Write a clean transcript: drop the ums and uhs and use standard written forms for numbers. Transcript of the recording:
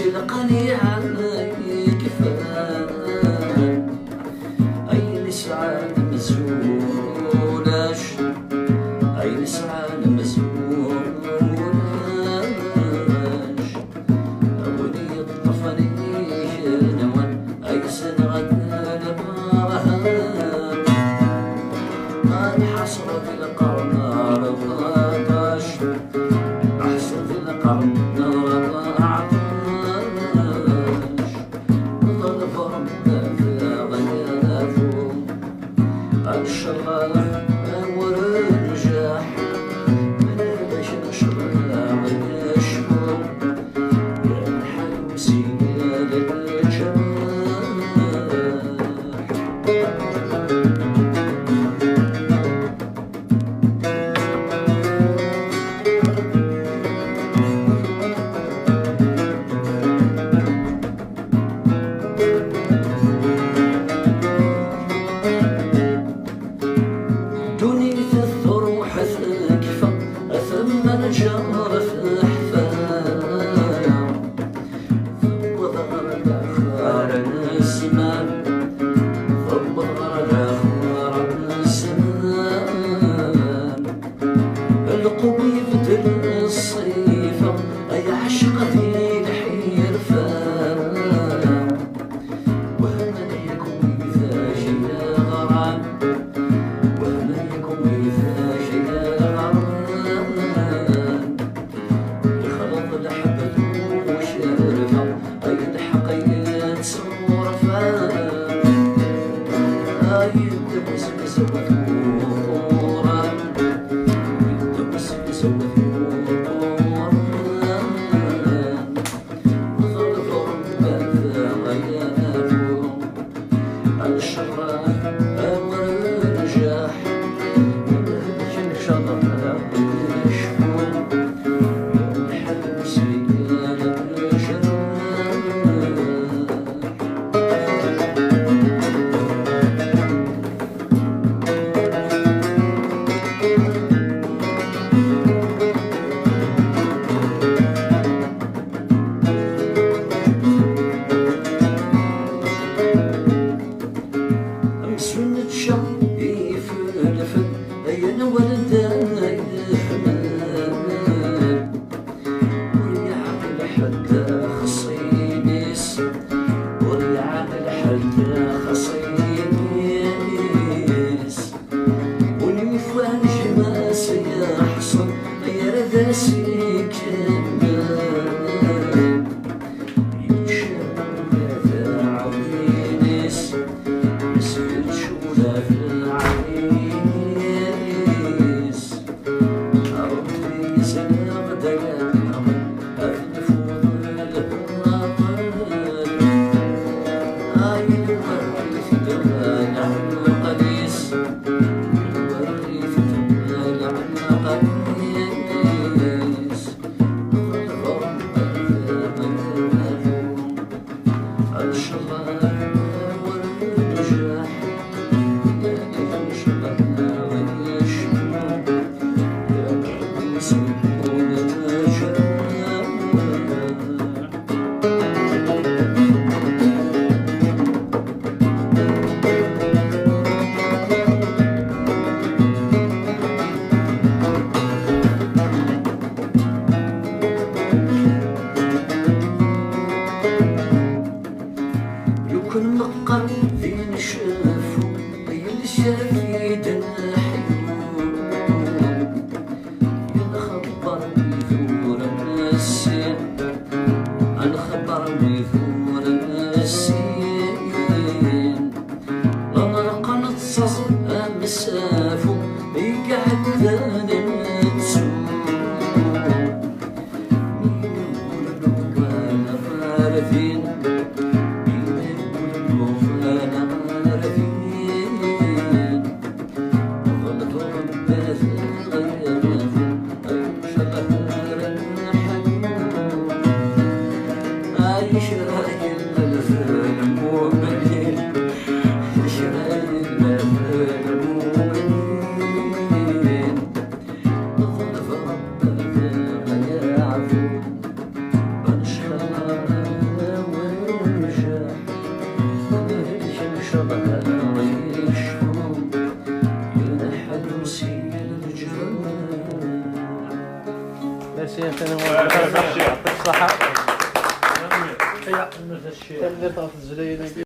سلقني عليك فان أي نسعى مزولاش أي نسعى مزولاش أولي الطفري نوان أي سنغد لبارهان ما حصرت القرن 14 حصرت القرن 14 ظرف ربنا في غياثه الشراح أول نجاح من باش نشرح ونشفو يا الحلوسي يا دنيا الثروح ثاكفة ثم الجار فحفا وظهر الأخبار السمان وظهر الأخبار السمان القوي بدل الصيفة أي عشقتي الحيرفان وهنا يكوي ذا شيء غرام يخلط لحبة وشرفة أي الحقيقة تصورفة أي الدبس وثورة الدبس وثورة ظرف ربك غياته الشراح أول نجاح مسنة شم يفلفل أين ولدان يحمل ويعقل حتى خصينيس ويعقل حتى خصينيس ونفوان جماس يحصل غير ذاسي كمال يتشابه ذا عوينيس يكون مقر فين شافو اللي شافيد الحيوم ينخبر بثور النسين انخبر بثور النسين لما رقى نتصص مسافو يقعد ثاني نتسوم مين يقول وانا فارثين ربك غير عفو بنشخر ماشي يعطيك الصحة. هيا المسا الشيخ.